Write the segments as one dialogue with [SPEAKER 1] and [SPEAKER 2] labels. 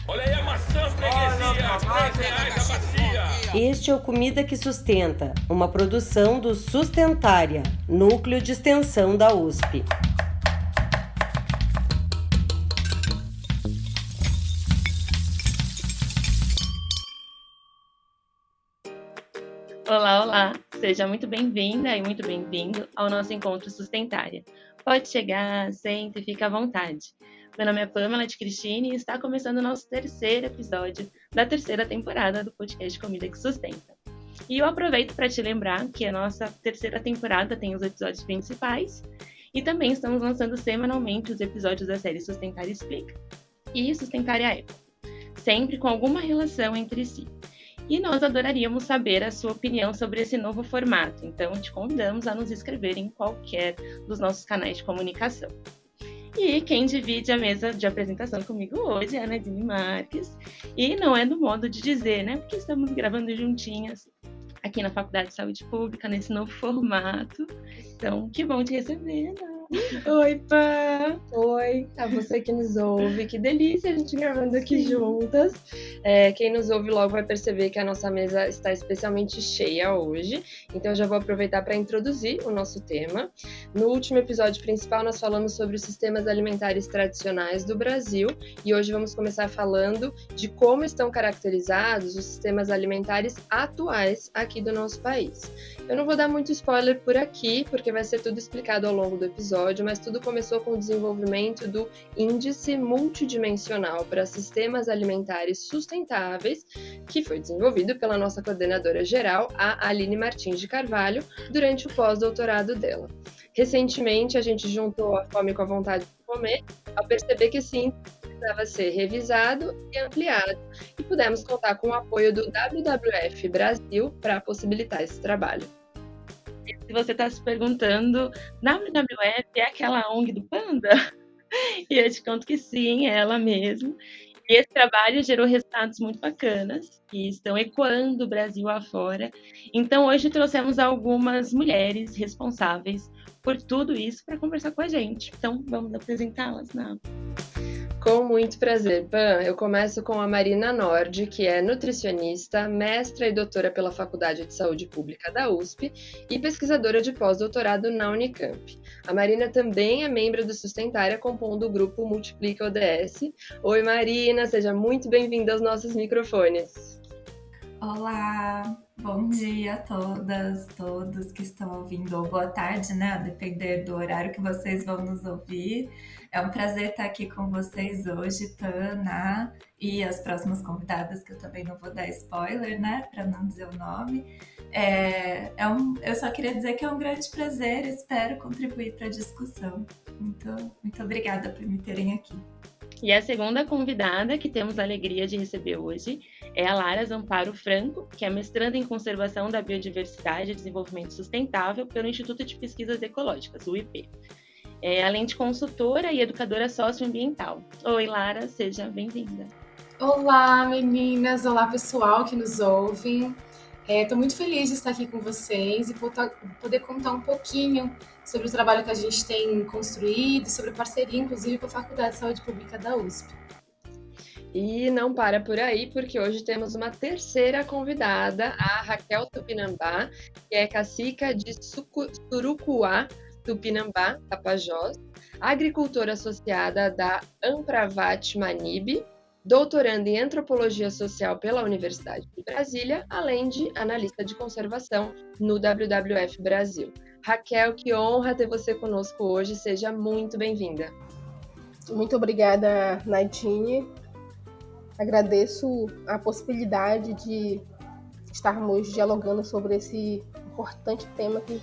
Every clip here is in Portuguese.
[SPEAKER 1] Olha aí a maçã, freguesia, R$3 a bacia.
[SPEAKER 2] Este é o Comida que Sustenta, uma produção do Sustentária, núcleo de extensão da USP.
[SPEAKER 3] Olá, olá! Seja muito bem-vinda e muito bem-vindo ao nosso Encontro Sustentária. Pode chegar, sente e fica à vontade. Meu nome é Pamela de Cristine e está começando o nosso terceiro episódio da terceira temporada do podcast Comida que Sustenta. E eu aproveito para te lembrar que a nossa terceira temporada tem os episódios principais e também estamos lançando semanalmente os episódios da série Sustentária Explica e Sustentária Eco, sempre com alguma relação entre si. E nós adoraríamos saber a sua opinião sobre esse novo formato, então te convidamos a nos escrever em qualquer dos nossos canais de comunicação. E quem divide a mesa de apresentação comigo hoje é a Nadine Marques, e não é do modo de dizer, né, porque estamos gravando juntinhas aqui na Faculdade de Saúde Pública, nesse novo formato. Então, que bom te receber, Ana.
[SPEAKER 4] Oi, Pã! Oi, a você que nos ouve. Que delícia a gente gravando aqui juntas. Quem nos ouve logo vai perceber que a nossa mesa está especialmente cheia hoje. Então, eu já vou aproveitar para introduzir o nosso tema. No último episódio principal, nós falamos sobre os sistemas alimentares tradicionais do Brasil. E hoje vamos começar falando de como estão caracterizados os sistemas alimentares atuais aqui do nosso país. Eu não vou dar muito spoiler por aqui, porque vai ser tudo explicado ao longo do episódio, mas tudo começou com o desenvolvimento do Índice Multidimensional para Sistemas Alimentares Sustentáveis, que foi desenvolvido pela nossa coordenadora geral, a Aline Martins de Carvalho, durante o pós-doutorado dela. Recentemente, a gente juntou a fome com a vontade de comer, ao perceber que esse índice precisava ser revisado e ampliado, e pudemos contar com o apoio do WWF Brasil para possibilitar esse trabalho.
[SPEAKER 3] Se você está se perguntando, WWF é aquela ONG do Panda? E eu te conto que sim, é ela mesmo. E esse trabalho gerou resultados muito bacanas, que estão ecoando o Brasil afora. Então, hoje trouxemos algumas mulheres responsáveis por tudo isso para conversar com a gente. Então, vamos apresentá-las, né?
[SPEAKER 4] Com muito prazer, Pan. Eu começo com a Marina Nord, que é nutricionista, mestra e doutora pela Faculdade de Saúde Pública da USP e pesquisadora de pós-doutorado na Unicamp. A Marina também é membro do Sustentária, compondo o grupo Multiplica ODS. Oi, Marina, seja muito bem-vinda aos nossos microfones.
[SPEAKER 5] Olá, bom dia a todas, todos que estão ouvindo, ou boa tarde, né? A depender do horário que vocês vão nos ouvir. É um prazer estar aqui com vocês hoje, Pana, e as próximas convidadas, que eu também não vou dar spoiler, né? Para não dizer o nome. Eu só queria dizer que é um grande prazer, espero contribuir para a discussão. Muito obrigada por me terem aqui.
[SPEAKER 3] E a segunda convidada que temos a alegria de receber hoje é a Lara Zamparo Franco, que é mestranda em Conservação da Biodiversidade e Desenvolvimento Sustentável pelo Instituto de Pesquisas Ecológicas, o IP. Além de consultora e educadora socioambiental. Oi, Lara, seja bem-vinda.
[SPEAKER 6] Olá, meninas! Olá, pessoal que nos ouve. Estou muito feliz de estar aqui com vocês e poder contar um pouquinho sobre o trabalho que a gente tem construído, sobre a parceria, inclusive, com a Faculdade de Saúde Pública da USP.
[SPEAKER 4] E não para por aí, porque hoje temos uma terceira convidada, a Raquel Tupinambá, que é cacica de Surucuá, Tupinambá, Tapajós, agricultora associada da Ampravat Manib, doutoranda em Antropologia Social pela Universidade de Brasília, além de analista de conservação no WWF Brasil. Raquel, que honra ter você conosco hoje, seja muito bem-vinda.
[SPEAKER 7] Muito obrigada, Nadine. Agradeço a possibilidade de estarmos dialogando sobre esse importante tema que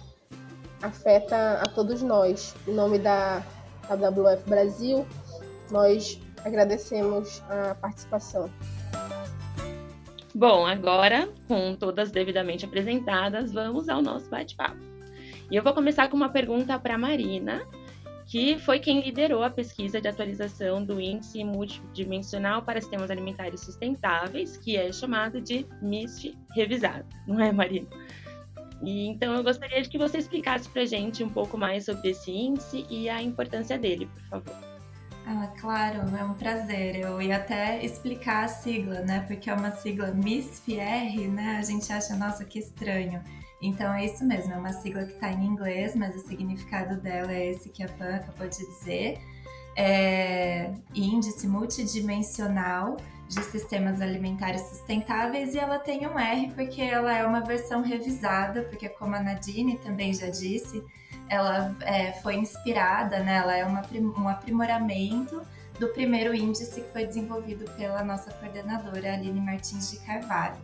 [SPEAKER 7] afeta a todos nós. Em nome da WWF Brasil, nós agradecemos a participação.
[SPEAKER 3] Bom, agora, com todas devidamente apresentadas, vamos ao nosso bate-papo. E eu vou começar com uma pergunta para a Marina, que foi quem liderou a pesquisa de atualização do Índice Multidimensional para Sistemas Alimentares Sustentáveis, que é chamado de MIST revisado, não é, Marina? E então eu gostaria de que você explicasse para a gente um pouco mais sobre esse índice e a importância dele, por favor.
[SPEAKER 5] Ah, claro, é um prazer. Eu ia até explicar a sigla, né? Porque é uma sigla MISFR, né? A gente acha, nossa, que estranho. Então é isso mesmo, é uma sigla que está em inglês, mas o significado dela é esse que a Pan acabou de dizer. É índice multidimensional de sistemas alimentares sustentáveis, e ela tem um R porque ela é uma versão revisada, porque como a Nadine também já disse, ela foi inspirada, né? Ela é um aprimoramento do primeiro índice que foi desenvolvido pela nossa coordenadora Aline Martins de Carvalho.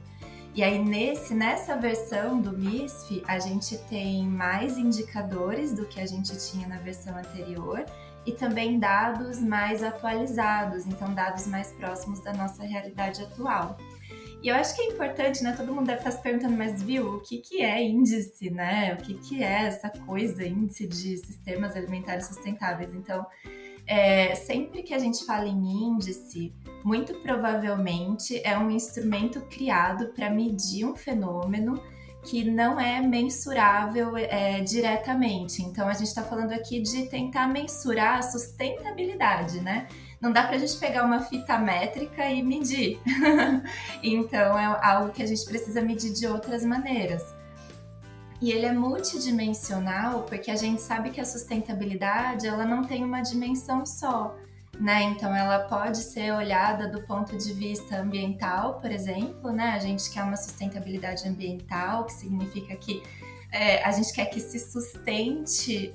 [SPEAKER 5] E aí nessa versão do MISF, a gente tem mais indicadores do que a gente tinha na versão anterior e também dados mais atualizados, então dados mais próximos da nossa realidade atual. E eu acho que é importante, né? Todo mundo deve estar se perguntando, mas viu, o que é índice, né? O que é essa coisa, índice de sistemas alimentares sustentáveis? Então, sempre que a gente fala em índice, muito provavelmente é um instrumento criado para medir um fenômeno que não é mensurável diretamente. Então, a gente está falando aqui de tentar mensurar a sustentabilidade, né? Não dá para a gente pegar uma fita métrica e medir. Então, é algo que a gente precisa medir de outras maneiras. E ele é multidimensional porque a gente sabe que a sustentabilidade ela não tem uma dimensão só, né? Então, ela pode ser olhada do ponto de vista ambiental, por exemplo, né? A gente quer uma sustentabilidade ambiental, que significa que a gente quer que se sustente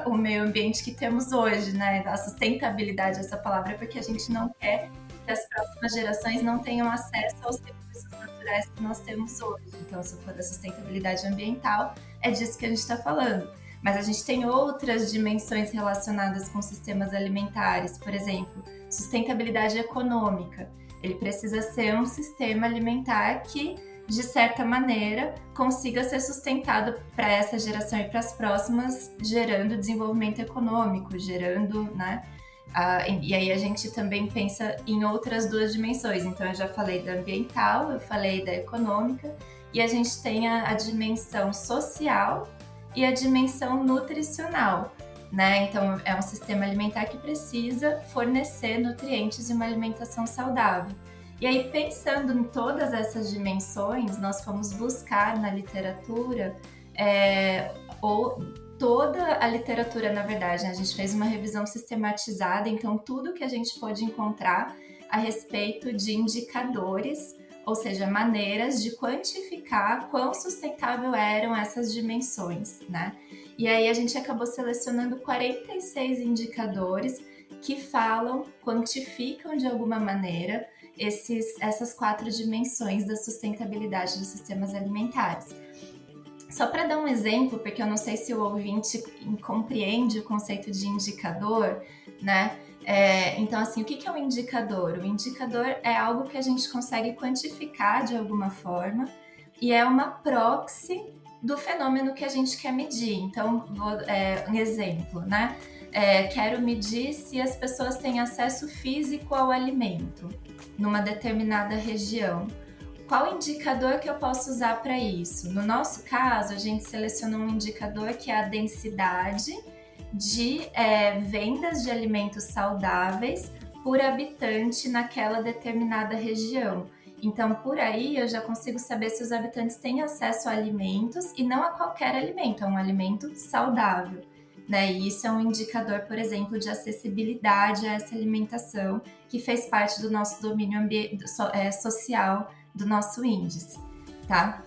[SPEAKER 5] o meio ambiente que temos hoje, né? A sustentabilidade, essa palavra, é porque a gente não quer que as próximas gerações não tenham acesso aos recursos naturais que nós temos hoje. Então, se for da sustentabilidade ambiental, é disso que a gente está falando. Mas a gente tem outras dimensões relacionadas com sistemas alimentares, por exemplo, sustentabilidade econômica. Ele precisa ser um sistema alimentar que, de certa maneira, consiga ser sustentado para essa geração e para as próximas, gerando desenvolvimento econômico, gerando, né? E aí a gente também pensa em outras duas dimensões. Então eu já falei da ambiental, eu falei da econômica, e a gente tem a dimensão social e a dimensão nutricional, né? Então é um sistema alimentar que precisa fornecer nutrientes e uma alimentação saudável. E aí, pensando em todas essas dimensões, nós fomos buscar na literatura, toda a literatura, na verdade, né? A gente fez uma revisão sistematizada, então tudo que a gente pôde encontrar a respeito de indicadores, ou seja, maneiras de quantificar quão sustentável eram essas dimensões, né? E aí a gente acabou selecionando 46 indicadores que quantificam de alguma maneira essas 4 dimensões da sustentabilidade dos sistemas alimentares. Só para dar um exemplo, porque eu não sei se o ouvinte compreende o conceito de indicador, né? Então, assim, o que é um indicador? O indicador é algo que a gente consegue quantificar de alguma forma e é uma proxy do fenômeno que a gente quer medir. Então, um exemplo, né? Quero medir se as pessoas têm acesso físico ao alimento numa determinada região. Qual indicador que eu posso usar para isso? No nosso caso, a gente selecionou um indicador que é a densidade de vendas de alimentos saudáveis por habitante naquela determinada região. Então, por aí, eu já consigo saber se os habitantes têm acesso a alimentos e não a qualquer alimento, a um alimento saudável, né? E isso é um indicador, por exemplo, de acessibilidade a essa alimentação que fez parte do nosso domínio social, do nosso índice, tá?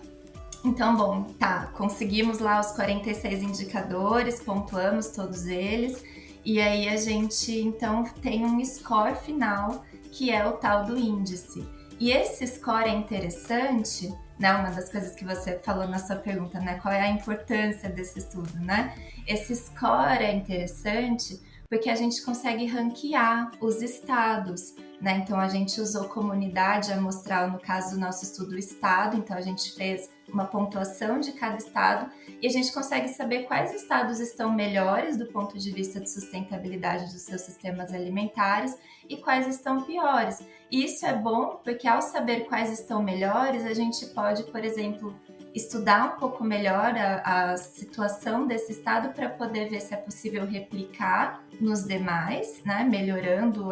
[SPEAKER 5] Então, bom, conseguimos lá os 46 indicadores, pontuamos todos eles, e aí a gente, então, tem um score final, que é o tal do índice. E esse score é interessante, né? Uma das coisas que você falou na sua pergunta, né? Qual é a importância desse estudo, né? Esse score é interessante porque a gente consegue ranquear os estados, né? Então, a gente usou comunidade amostral, no caso do nosso estudo, o estado. Então, a gente fez uma pontuação de cada estado e a gente consegue saber quais estados estão melhores do ponto de vista de sustentabilidade dos seus sistemas alimentares e quais estão piores. E isso é bom porque, ao saber quais estão melhores, a gente pode, por exemplo, estudar um pouco melhor a situação desse estado para poder ver se é possível replicar nos demais, né, melhorando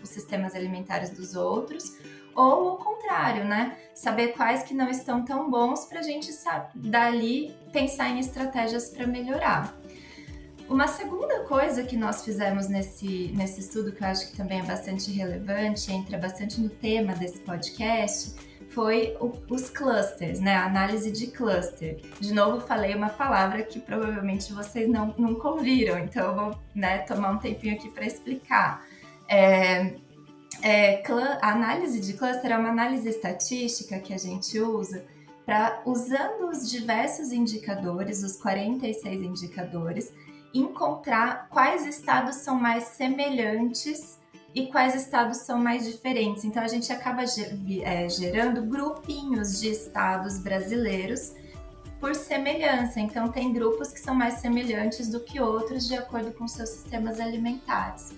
[SPEAKER 5] os sistemas alimentares dos outros, ou ao contrário, né, saber quais que não estão tão bons para a gente dali pensar em estratégias para melhorar. Uma segunda coisa que nós fizemos nesse estudo, que eu acho que também é bastante relevante, entra bastante no tema desse podcast, foi os clusters, né? A análise de cluster. De novo, falei uma palavra que provavelmente vocês nunca ouviram, então eu vou, né, tomar um tempinho aqui para explicar. A análise de cluster é uma análise estatística que a gente usa para, usando os diversos indicadores, os 46 indicadores, encontrar quais estados são mais semelhantes e quais estados são mais diferentes. Então, a gente acaba gerando grupinhos de estados brasileiros por semelhança. Então, tem grupos que são mais semelhantes do que outros de acordo com seus sistemas alimentares.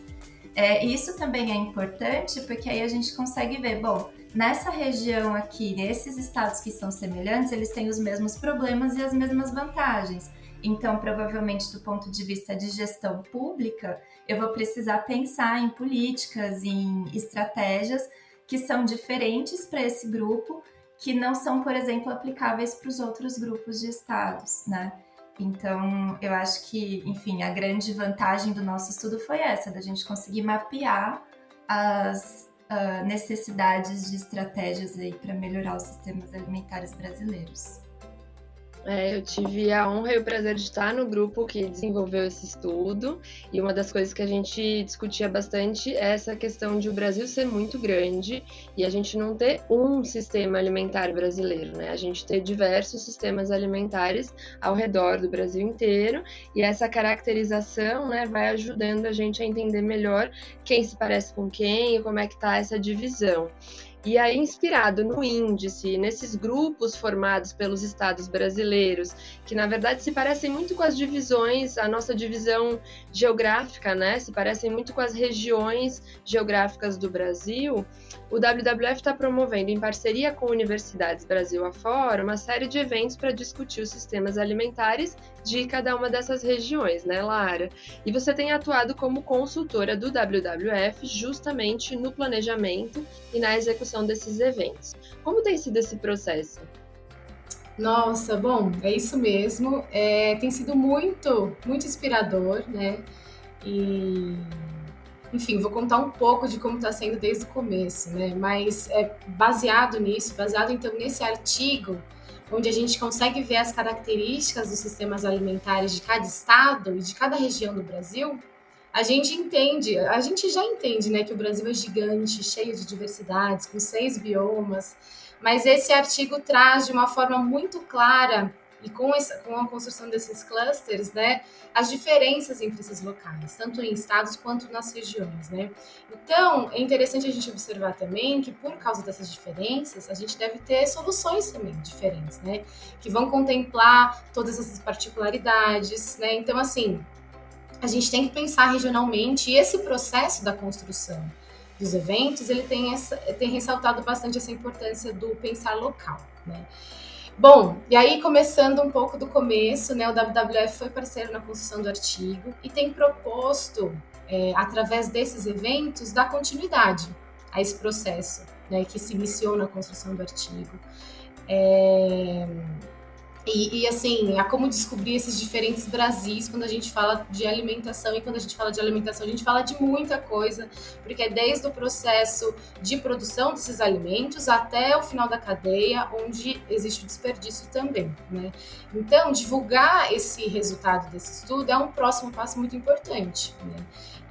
[SPEAKER 5] Isso também é importante porque aí a gente consegue ver, bom, nessa região aqui, nesses estados que são semelhantes, eles têm os mesmos problemas e as mesmas vantagens. Então, provavelmente, do ponto de vista de gestão pública, eu vou precisar pensar em políticas, em estratégias que são diferentes para esse grupo, que não são, por exemplo, aplicáveis para os outros grupos de estados, né? Então, eu acho que, enfim, a grande vantagem do nosso estudo foi essa, da gente conseguir mapear as necessidades de estratégias aí para melhorar os sistemas alimentares brasileiros.
[SPEAKER 4] Eu tive a honra e o prazer de estar no grupo que desenvolveu esse estudo, e uma das coisas que a gente discutia bastante é essa questão de o Brasil ser muito grande e a gente não ter um sistema alimentar brasileiro, né? A gente ter diversos sistemas alimentares ao redor do Brasil inteiro, e essa caracterização, né, vai ajudando a gente a entender melhor quem se parece com quem e como é que está essa divisão. E aí, inspirado no índice, nesses grupos formados pelos estados brasileiros, que na verdade se parecem muito com as divisões, a nossa divisão geográfica, né? Se parecem muito com as regiões geográficas do Brasil, o WWF está promovendo, em parceria com universidades Brasil afora, uma série de eventos para discutir os sistemas alimentares de cada uma dessas regiões, né, Lara? E você tem atuado como consultora do WWF justamente no planejamento e na execução desses eventos. Como tem sido esse processo?
[SPEAKER 6] Nossa, bom, é isso mesmo. Tem sido muito, muito inspirador, né? E, enfim, vou contar um pouco de como está sendo desde o começo, né? Mas baseado nisso, baseado então nesse artigo, onde a gente consegue ver as características dos sistemas alimentares de cada estado e de cada região do Brasil, a gente já entende, né, que o Brasil é gigante, cheio de diversidades, com 6 biomas, mas esse artigo traz de uma forma muito clara, e com a construção desses clusters, né, as diferenças entre esses locais, tanto em estados quanto nas regiões, né. Então, é interessante a gente observar também que, por causa dessas diferenças, a gente deve ter soluções também diferentes, né, que vão contemplar todas essas particularidades, né. Então, assim, a gente tem que pensar regionalmente, e esse processo da construção dos eventos, ele tem ressaltado bastante essa importância do pensar local, né. Bom, e aí começando um pouco do começo, né, o WWF foi parceiro na construção do artigo e tem proposto, através desses eventos, dar continuidade a esse processo, né, que se iniciou na construção do artigo. E assim, a como descobrir esses diferentes Brasis quando a gente fala de alimentação, e quando a gente fala de alimentação, a gente fala de muita coisa, porque é desde o processo de produção desses alimentos até o final da cadeia, onde existe o desperdício também, né? Então, divulgar esse resultado desse estudo é um próximo passo muito importante, né?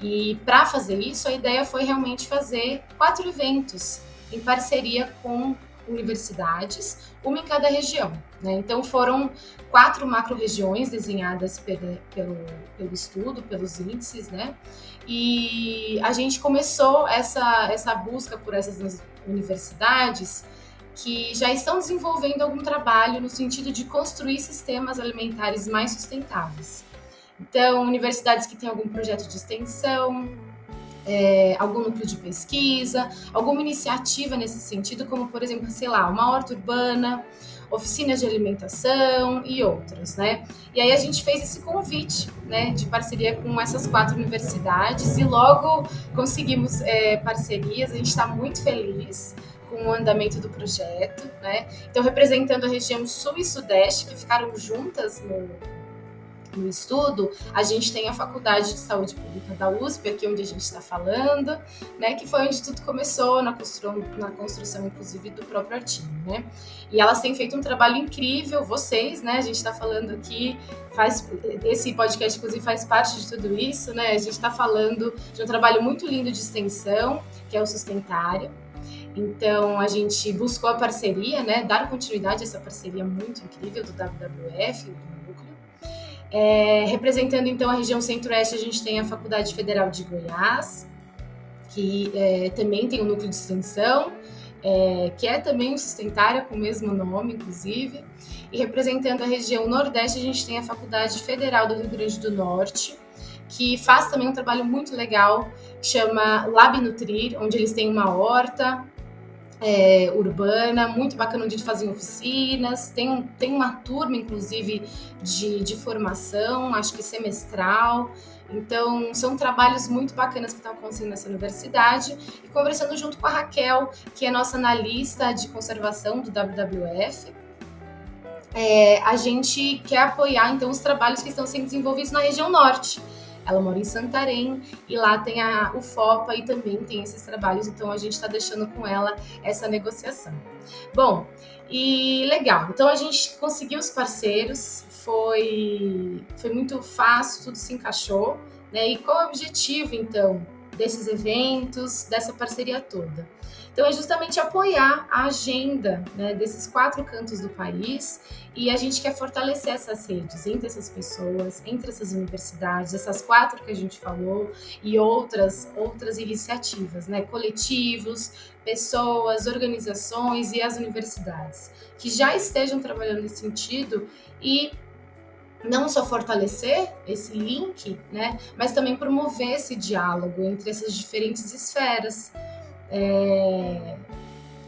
[SPEAKER 6] E para fazer isso, a ideia foi realmente fazer 4 eventos em parceria com universidades, uma em cada região, né? Então foram 4 macro-regiões desenhadas pelo estudo, pelos índices, né? E a gente começou essa busca por essas universidades que já estão desenvolvendo algum trabalho no sentido de construir sistemas alimentares mais sustentáveis. Então, universidades que têm algum projeto de extensão, algum núcleo de pesquisa, alguma iniciativa nesse sentido, como, por exemplo, sei lá, uma horta urbana, oficinas de alimentação e outras, né? E aí a gente fez esse convite, né, de parceria com essas 4 universidades e logo conseguimos parcerias. A gente está muito feliz com o andamento do projeto, né? Então, representando a região sul e sudeste, que ficaram juntas no estudo, a gente tem a Faculdade de Saúde Pública da USP, aqui onde a gente está falando, né, que foi onde tudo começou, na construção, inclusive, do próprio artigo, né? E elas têm feito um trabalho incrível, vocês, né, a gente está falando aqui, esse podcast, inclusive, faz parte de tudo isso, né? A gente está falando de um trabalho muito lindo de extensão, que é o Sustentária. Então, a gente buscou a parceria, né, dar continuidade a essa parceria muito incrível do WWF, do Núcleo. Representando, então, a região centro-oeste, a gente tem a Faculdade Federal de Goiás, que também tem um núcleo de extensão, que é também o Sustentária, com o mesmo nome, inclusive. E representando a região nordeste, a gente tem a Faculdade Federal do Rio Grande do Norte, que faz também um trabalho muito legal, que chama Lab Nutrir, onde eles têm uma horta urbana, muito bacana, onde eles fazem oficinas, tem uma turma, inclusive, de formação, acho que semestral. Então, são trabalhos muito bacanas que estão acontecendo nessa universidade. E conversando junto com a Raquel, que é nossa analista de conservação do WWF, a gente quer apoiar, então, os trabalhos que estão sendo desenvolvidos na região norte. Ela mora em Santarém e lá tem a UFOPA e também tem esses trabalhos, então a gente está deixando com ela essa negociação. Bom, e legal, então a gente conseguiu os parceiros, foi muito fácil, tudo se encaixou, né? E qual é o objetivo, então, desses eventos, dessa parceria toda? Então, é justamente apoiar a agenda, né, desses 4 cantos do país, e a gente quer fortalecer essas redes entre essas pessoas, entre essas universidades, essas 4 que a gente falou, e outras iniciativas, né, coletivos, pessoas, organizações e as universidades, que já estejam trabalhando nesse sentido e não só fortalecer esse link, né, mas também promover esse diálogo entre essas diferentes esferas,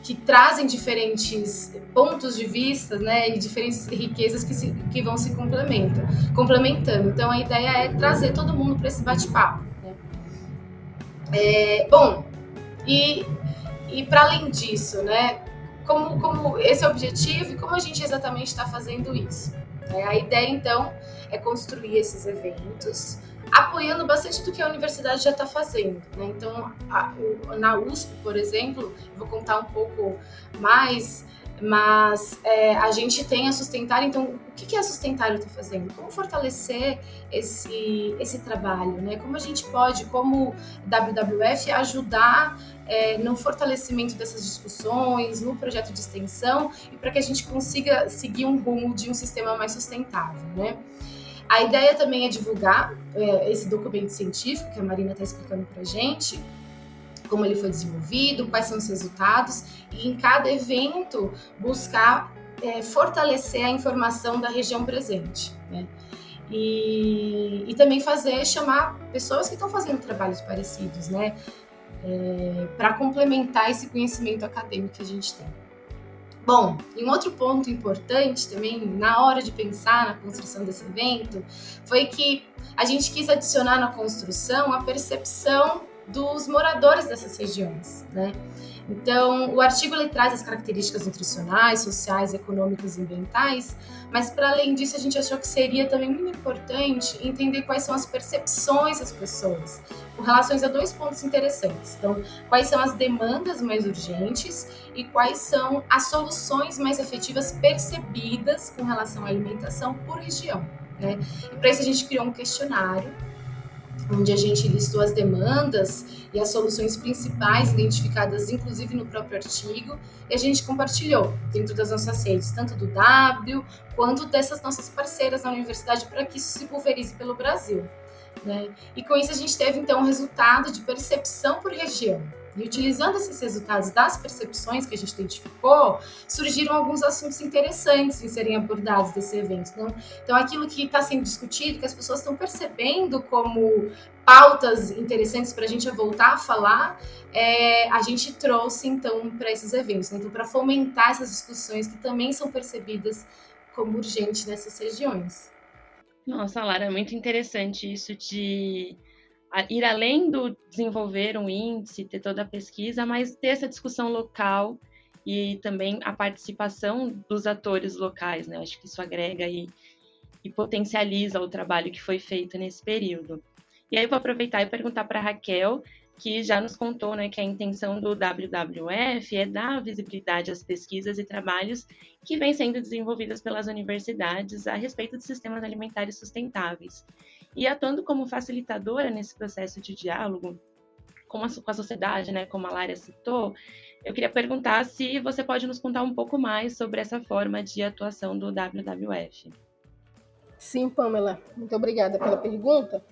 [SPEAKER 6] que trazem diferentes pontos de vista, né, e diferentes riquezas que vão se complementando. Então, a ideia é trazer todo mundo para esse bate-papo, né? Bom, e para além disso, né, como esse é o objetivo e como a gente exatamente está fazendo isso? A ideia, então, é construir esses eventos, apoiando bastante do que a universidade já está fazendo, né? Então, na USP, por exemplo, eu vou contar um pouco mais, mas a gente tem a Sustentária. Então, o que a Sustentária está fazendo? Como fortalecer esse trabalho, né? Como a gente pode, como WWF, ajudar no fortalecimento dessas discussões, no projeto de extensão, e para que a gente consiga seguir um rumo de um sistema mais sustentável, né? A ideia também é divulgar esse documento científico que a Marina está explicando para a gente, como ele foi desenvolvido, quais são os resultados, e em cada evento buscar fortalecer a informação da região presente, né? E também chamar pessoas que estão fazendo trabalhos parecidos, né? Para complementar esse conhecimento acadêmico que a gente tem. Bom, e um outro ponto importante também, na hora de pensar na construção desse evento, foi que a gente quis adicionar na construção a percepção dos moradores dessas regiões, né? Então, o artigo ele traz as características nutricionais, sociais, econômicas e ambientais, mas para além disso a gente achou que seria também muito importante entender quais são as percepções das pessoas, com relação a 2 pontos interessantes. Então, quais são as demandas mais urgentes e quais são as soluções mais efetivas percebidas com relação à alimentação por região, né? E para isso a gente criou um questionário, onde a gente listou as demandas e as soluções principais identificadas, inclusive no próprio artigo, e a gente compartilhou dentro das nossas redes, tanto do W, quanto dessas nossas parceiras na universidade, para que isso se pulverize pelo Brasil, né? E com isso a gente teve, então, um resultado de percepção por região. E utilizando esses resultados das percepções que a gente identificou, surgiram alguns assuntos interessantes em serem abordados desse evento. Então aquilo que está sendo discutido, que as pessoas estão percebendo como pautas interessantes para a gente voltar a falar, a gente trouxe, então, para esses eventos. Então, para fomentar essas discussões que também são percebidas como urgentes nessas regiões.
[SPEAKER 3] Nossa, Lara, é muito interessante isso de ir além do desenvolver um índice, ter toda a pesquisa, mas ter essa discussão local e também a participação dos atores locais, né? Acho que isso agrega e potencializa o trabalho que foi feito nesse período. E aí eu vou aproveitar e perguntar para a Raquel, que já nos contou, né, que a intenção do WWF é dar visibilidade às pesquisas e trabalhos que vêm sendo desenvolvidas pelas universidades a respeito de sistemas alimentares sustentáveis. E atuando como facilitadora nesse processo de diálogo com a sociedade, né, como a Lara citou, eu queria perguntar se você pode nos contar um pouco mais sobre essa forma de atuação do WWF.
[SPEAKER 7] Sim, Pamela, muito obrigada pela pergunta.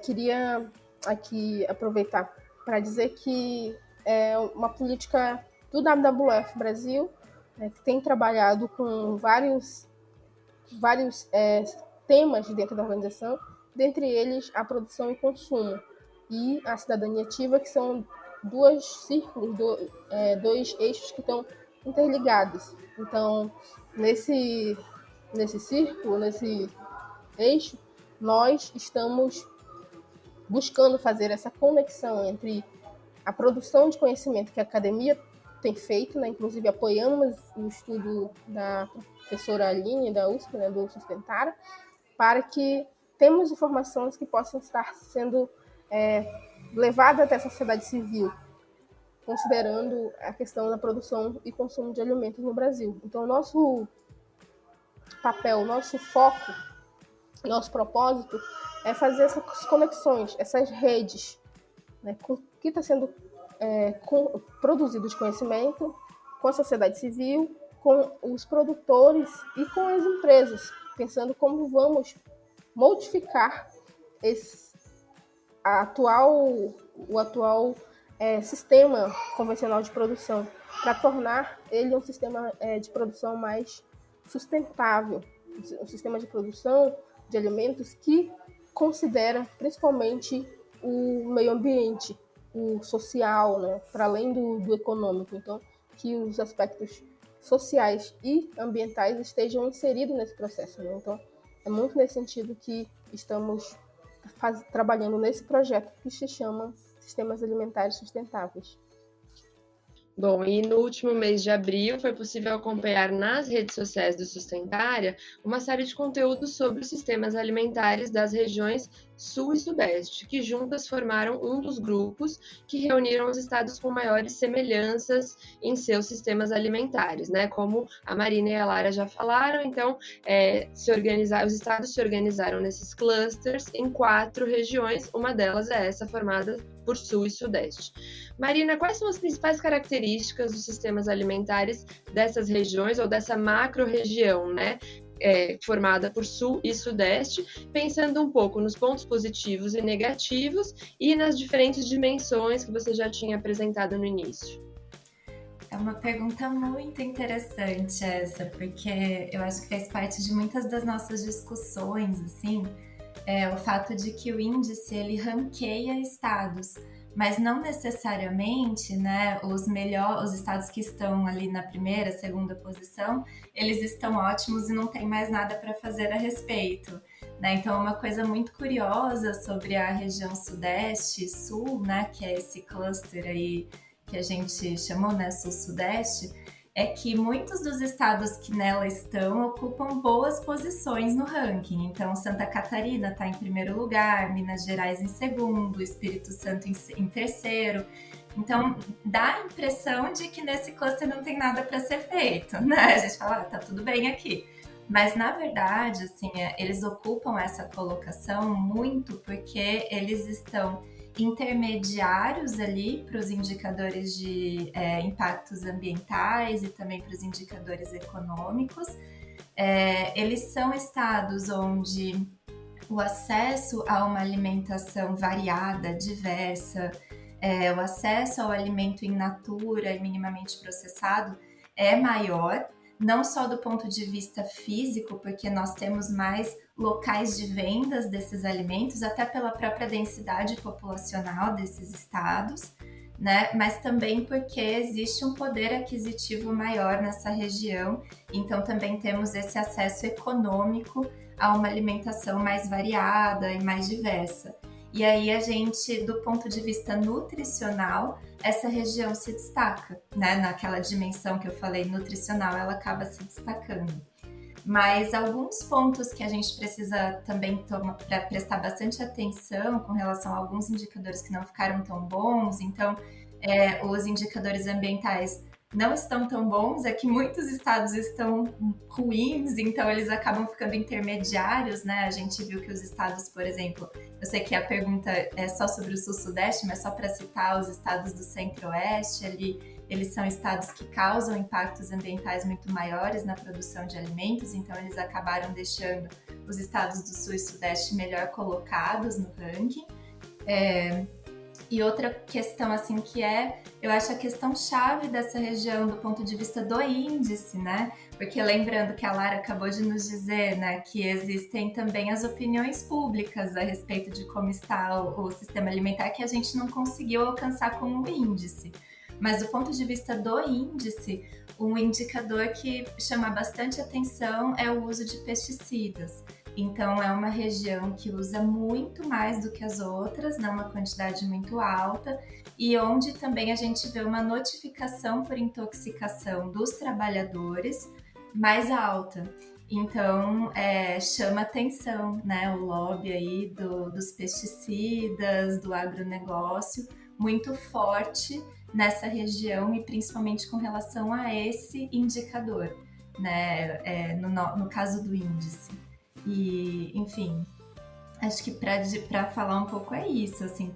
[SPEAKER 7] Queria aqui aproveitar para dizer que é uma política do WWF Brasil, que tem trabalhado com vários temas dentro da organização, dentre eles a produção e consumo e a cidadania ativa, que são dois eixos que estão interligados. Então, nesse círculo, nesse eixo, nós estamos buscando fazer essa conexão entre a produção de conhecimento que a academia tem feito, né? Inclusive apoiamos o estudo da professora Aline, da USP, né, do Sustentara, para que temos informações que possam estar sendo levadas até a sociedade civil, considerando a questão da produção e consumo de alimentos no Brasil. Então, nosso papel, nosso foco, nosso propósito é fazer essas conexões, essas redes, né, com o que está sendo produzido de conhecimento, com a sociedade civil, com os produtores e com as empresas, pensando como vamos modificar o atual sistema convencional de produção, para tornar ele um sistema de produção mais sustentável, um sistema de produção de alimentos que considera principalmente o meio ambiente, o social, né, para além do econômico. Então, que os aspectos sociais e ambientais estejam inseridos nesse processo, né? Então, é muito nesse sentido que estamos trabalhando nesse projeto que se chama Sistemas Alimentares Sustentáveis.
[SPEAKER 4] Bom, e no último mês de abril foi possível acompanhar nas redes sociais do Sustentária uma série de conteúdos sobre os sistemas alimentares das regiões Sul e Sudeste, que juntas formaram um dos grupos que reuniram os estados com maiores semelhanças em seus sistemas alimentares, né? Como a Marina e a Lara já falaram, então os estados se organizaram nesses clusters em 4 regiões, uma delas é essa formada por Sul e Sudeste. Marina, quais são as principais características dos sistemas alimentares dessas regiões ou dessa macro-região, né, formada por Sul e Sudeste, pensando um pouco nos pontos positivos e negativos e nas diferentes dimensões que você já tinha apresentado no início?
[SPEAKER 5] É uma pergunta muito interessante essa, porque eu acho que faz parte de muitas das nossas discussões, assim, o fato de que o índice, ele ranqueia estados, mas não necessariamente, né, os estados que estão ali na primeira, segunda posição, eles estão ótimos e não tem mais nada para fazer a respeito, né? Então, uma coisa muito curiosa sobre a região Sudeste e Sul, né, que é esse cluster aí que a gente chamou, né, Sul-Sudeste, é que muitos dos estados que nela estão ocupam boas posições no ranking. Então, Santa Catarina está em primeiro lugar, Minas Gerais em segundo, Espírito Santo em terceiro. Então, dá a impressão de que nesse cluster não tem nada para ser feito, né? A gente fala, tá tudo bem aqui. Mas, na verdade, assim, eles ocupam essa colocação muito porque eles estão intermediários ali para os indicadores de impactos ambientais e também para os indicadores econômicos. Eles são estados onde o acesso a uma alimentação variada, diversa, o acesso ao alimento in natura e minimamente processado é maior, não só do ponto de vista físico, porque nós temos mais locais de vendas desses alimentos, até pela própria densidade populacional desses estados, né? Mas também porque existe um poder aquisitivo maior nessa região, então também temos esse acesso econômico a uma alimentação mais variada e mais diversa. E aí a gente, do ponto de vista nutricional, essa região se destaca, né? Naquela dimensão que eu falei, nutricional, ela acaba se destacando. Mas alguns pontos que a gente precisa também para prestar bastante atenção com relação a alguns indicadores que não ficaram tão bons, então os indicadores ambientais não estão tão bons, é que muitos estados estão ruins, então eles acabam ficando intermediários, né? A gente viu que os estados, por exemplo, eu sei que a pergunta é só sobre o sul-sudeste, mas só para citar os estados do centro-oeste, ali, eles são estados que causam impactos ambientais muito maiores na produção de alimentos, então eles acabaram deixando os estados do sul e sudeste melhor colocados no ranking. E outra questão, assim, que eu acho a questão chave dessa região do ponto de vista do índice, né? Porque lembrando que a Lara acabou de nos dizer, né, que existem também as opiniões públicas a respeito de como está o sistema alimentar, que a gente não conseguiu alcançar com o índice. Mas do ponto de vista do índice, um indicador que chama bastante atenção é o uso de pesticidas. Então, é uma região que usa muito mais do que as outras, né, uma quantidade muito alta, e onde também a gente vê uma notificação por intoxicação dos trabalhadores mais alta. Então, chama atenção, né, o lobby aí dos pesticidas, do agronegócio, muito forte nessa região e principalmente com relação a esse indicador, né, no caso do índice. E, enfim, acho que para falar um pouco é isso, assim,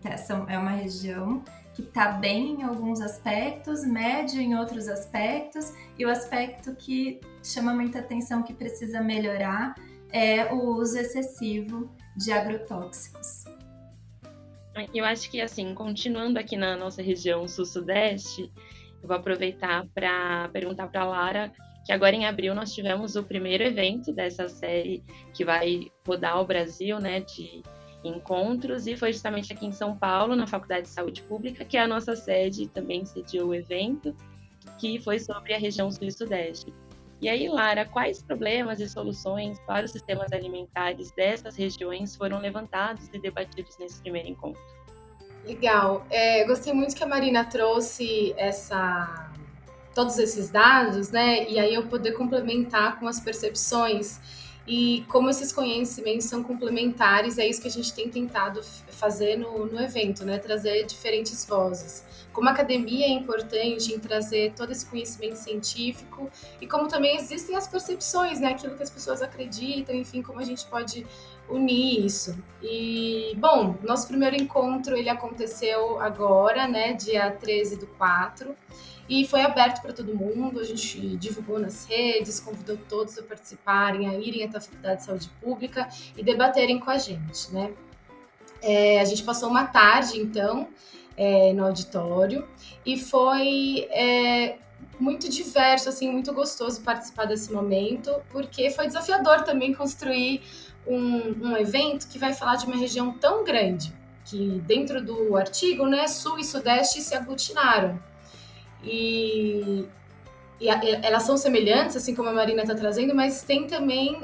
[SPEAKER 5] é uma região que está bem em alguns aspectos, médio em outros aspectos, e o aspecto que chama muita atenção, que precisa melhorar, é o uso excessivo de agrotóxicos.
[SPEAKER 3] Eu acho que, assim, continuando aqui na nossa região sul-sudeste, eu vou aproveitar para perguntar para a Lara que agora em abril nós tivemos o primeiro evento dessa série que vai rodar o Brasil, né, de encontros, e foi justamente aqui em São Paulo, na Faculdade de Saúde Pública, que é a nossa sede, também sediou o evento, que foi sobre a região sul e sudeste. E aí, Lara, quais problemas e soluções para os sistemas alimentares dessas regiões foram levantados e debatidos nesse primeiro encontro?
[SPEAKER 6] Legal. Gostei muito que a Marina trouxe todos esses dados, né? E aí eu poder complementar com as percepções e como esses conhecimentos são complementares, é isso que a gente tem tentado fazer no evento, né? Trazer diferentes vozes. Como a academia é importante em trazer todo esse conhecimento científico e como também existem as percepções, né? Aquilo que as pessoas acreditam, enfim, como a gente pode unir isso. E, bom, nosso primeiro encontro, ele aconteceu agora, né? Dia 13/4. E foi aberto para todo mundo, a gente divulgou nas redes, convidou todos a participarem, a irem até a Faculdade de Saúde Pública e debaterem com a gente, né? A gente passou uma tarde, então, no auditório, e foi muito diverso, assim, muito gostoso participar desse momento, porque foi desafiador também construir um evento que vai falar de uma região tão grande, que dentro do artigo, né, Sul e Sudeste se aglutinaram. E elas são semelhantes, assim como a Marina está trazendo, mas tem também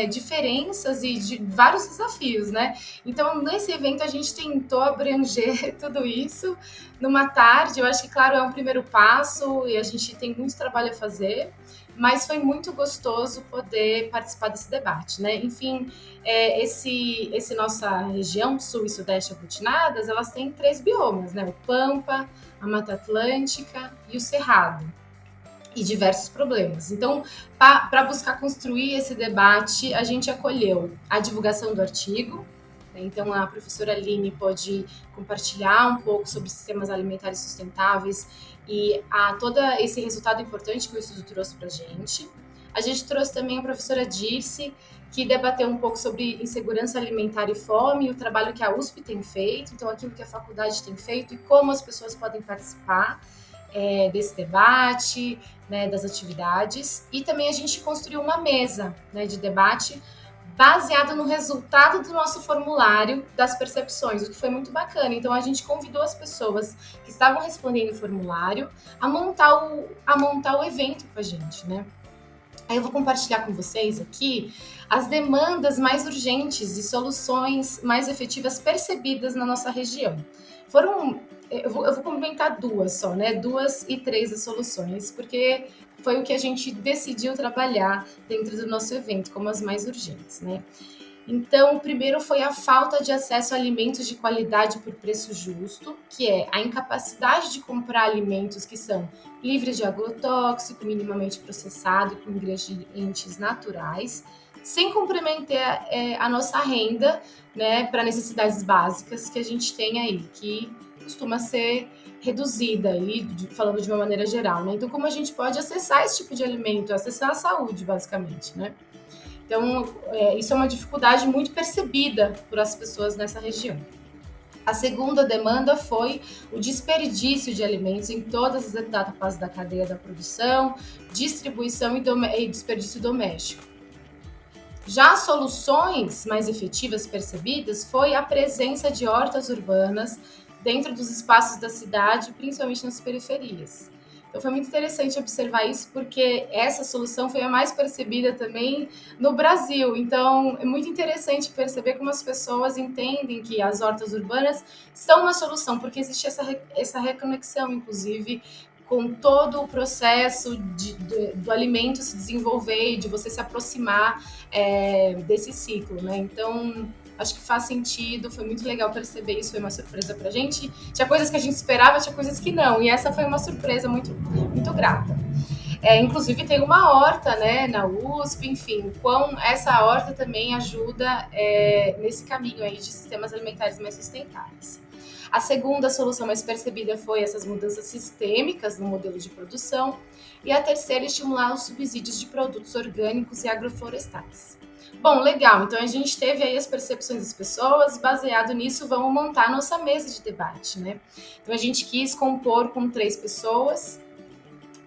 [SPEAKER 6] diferenças e vários desafios, né? Então, nesse evento, a gente tentou abranger tudo isso numa tarde. Eu acho que, claro, é um primeiro passo e a gente tem muito trabalho a fazer, mas foi muito gostoso poder participar desse debate, né? Enfim, esse nossa região, Sul e Sudeste aglutinadas, elas têm 3 biomas, né? O Pampa, a Mata Atlântica e o Cerrado, e diversos problemas. Então, para buscar construir esse debate, a gente acolheu a divulgação do artigo, né? Então a professora Aline pode compartilhar um pouco sobre sistemas alimentares sustentáveis e todo esse resultado importante que o estudo trouxe para a gente. A gente trouxe também a professora Dirce, que debateu um pouco sobre insegurança alimentar e fome, o trabalho que a USP tem feito, então aquilo que a faculdade tem feito e como as pessoas podem participar desse debate, né, das atividades. E também a gente construiu uma mesa, né, de debate baseada no resultado do nosso formulário das percepções, o que foi muito bacana. Então a gente convidou as pessoas que estavam respondendo o formulário a montar o evento com a gente, né? Aí eu vou compartilhar com vocês aqui as demandas mais urgentes e soluções mais efetivas percebidas na nossa região. Eu vou comentar duas só, né? 2 e 3 as soluções, porque foi o que a gente decidiu trabalhar dentro do nosso evento, como as mais urgentes, né? Então, o primeiro foi a falta de acesso a alimentos de qualidade por preço justo, que é a incapacidade de comprar alimentos que são livres de agrotóxico, minimamente processado, com ingredientes naturais, sem comprometer a nossa renda, né, para necessidades básicas que a gente tem aí, que costuma ser reduzida aí, falando de uma maneira geral, né? Então, como a gente pode acessar esse tipo de alimento? Acessar a saúde, basicamente, né? Então, isso é uma dificuldade muito percebida por as pessoas nessa região. A segunda demanda foi o desperdício de alimentos em todas as etapas da cadeia da produção, distribuição e desperdício doméstico. Já as soluções mais efetivas percebidas foi a presença de hortas urbanas dentro dos espaços da cidade, principalmente nas periferias. Então foi muito interessante observar isso, porque essa solução foi a mais percebida também no Brasil. Então é muito interessante perceber como as pessoas entendem que as hortas urbanas são uma solução, porque existe essa reconexão, inclusive, com todo o processo do alimento se desenvolver e de você se aproximar desse ciclo, né? Então, acho que faz sentido, foi muito legal perceber isso, foi uma surpresa pra gente. Tinha coisas que a gente esperava, tinha coisas que não, e essa foi uma surpresa muito, muito grata. Inclusive tem uma horta, né, na USP, enfim, essa horta também ajuda nesse caminho aí de sistemas alimentares mais sustentáveis. A segunda solução mais percebida foi essas mudanças sistêmicas no modelo de produção, e a terceira, estimular os subsídios de produtos orgânicos e agroflorestais. Bom, legal, então a gente teve aí as percepções das pessoas, baseado nisso vamos montar a nossa mesa de debate, né? Então a gente quis compor com 3 pessoas,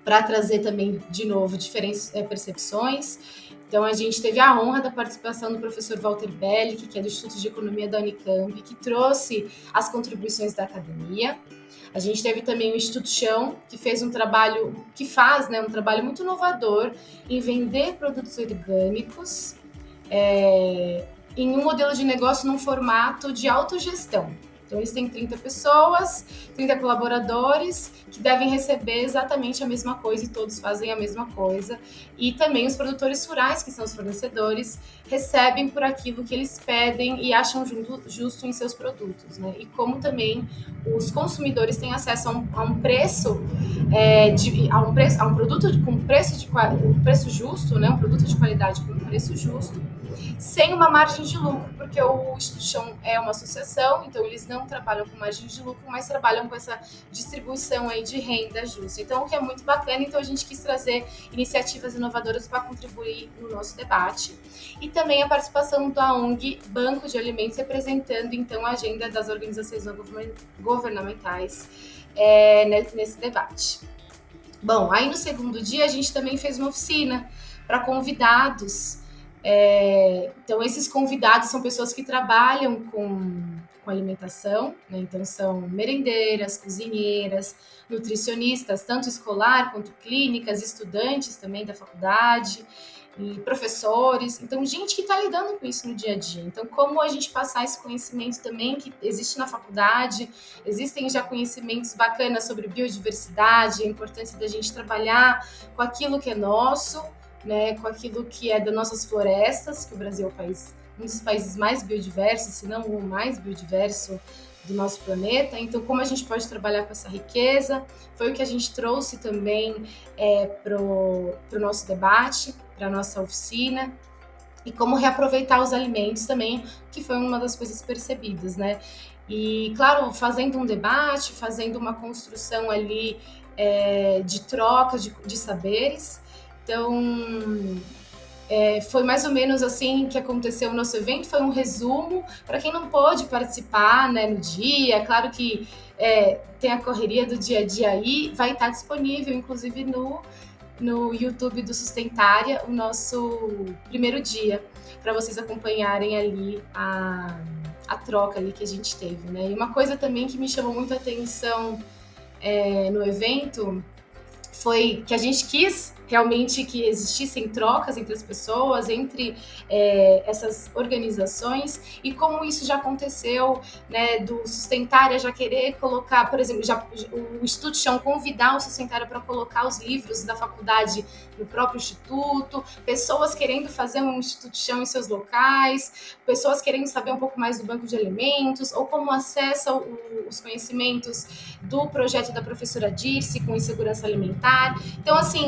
[SPEAKER 6] para trazer também, de novo, diferentes percepções. Então a gente teve a honra da participação do professor Walter Bellick, que é do Instituto de Economia da Unicamp, que trouxe as contribuições da academia. A gente teve também o Instituto Chão, que faz um trabalho muito inovador em vender produtos orgânicos, em um modelo de negócio num formato de autogestão. Então, eles têm 30 pessoas, 30 colaboradores que devem receber exatamente a mesma coisa e todos fazem a mesma coisa. E também os produtores rurais, que são os fornecedores, recebem por aquilo que eles pedem e acham justo em seus produtos, né? E como também os consumidores têm acesso a um preço, a um produto com preço justo, né? Um produto de qualidade com preço justo, sem uma margem de lucro, porque o Instituto Chão é uma associação, então eles não trabalham com margem de lucro, mas trabalham com essa distribuição aí de renda justa. Então, o que é muito bacana, então a gente quis trazer iniciativas inovadoras para contribuir no nosso debate. E também a participação da ONG Banco de Alimentos, representando então a agenda das organizações não governamentais nesse debate. Bom, aí no segundo dia a gente também fez uma oficina para convidados. Então, esses convidados são pessoas que trabalham com alimentação, né? Então, são merendeiras, cozinheiras, nutricionistas, tanto escolar quanto clínicas, estudantes também da faculdade, e professores. Então, gente que está lidando com isso no dia a dia. Então, como a gente passar esse conhecimento também que existe na faculdade, existem já conhecimentos bacanas sobre biodiversidade, a importância da gente trabalhar com aquilo que é nosso, né, com aquilo que é das nossas florestas, que o Brasil é um dos países mais biodiversos, se não o mais biodiverso do nosso planeta. Então, como a gente pode trabalhar com essa riqueza, foi o que a gente trouxe também para o nosso debate, para a nossa oficina, e como reaproveitar os alimentos também, que foi uma das coisas percebidas, né? E, claro, fazendo um debate, fazendo uma construção ali de troca de saberes. Então, foi mais ou menos assim que aconteceu o nosso evento, foi um resumo. Para quem não pôde participar, né, no dia, claro que tem a correria do dia a dia aí, vai estar disponível, inclusive, no YouTube do Sustentária, o nosso primeiro dia, para vocês acompanharem ali a troca ali que a gente teve, né? E uma coisa também que me chamou muito a atenção no evento foi que a gente quis realmente que existissem trocas entre as pessoas, entre essas organizações, e como isso já aconteceu, né, do Sustentária já querer colocar, por exemplo, o Instituto Chão convidar o Sustentária para colocar os livros da faculdade no próprio instituto, pessoas querendo fazer um Instituto Chão em seus locais, pessoas querendo saber um pouco mais do banco de alimentos, ou como acessa os conhecimentos do projeto da professora Dirce com insegurança alimentar. Então, assim,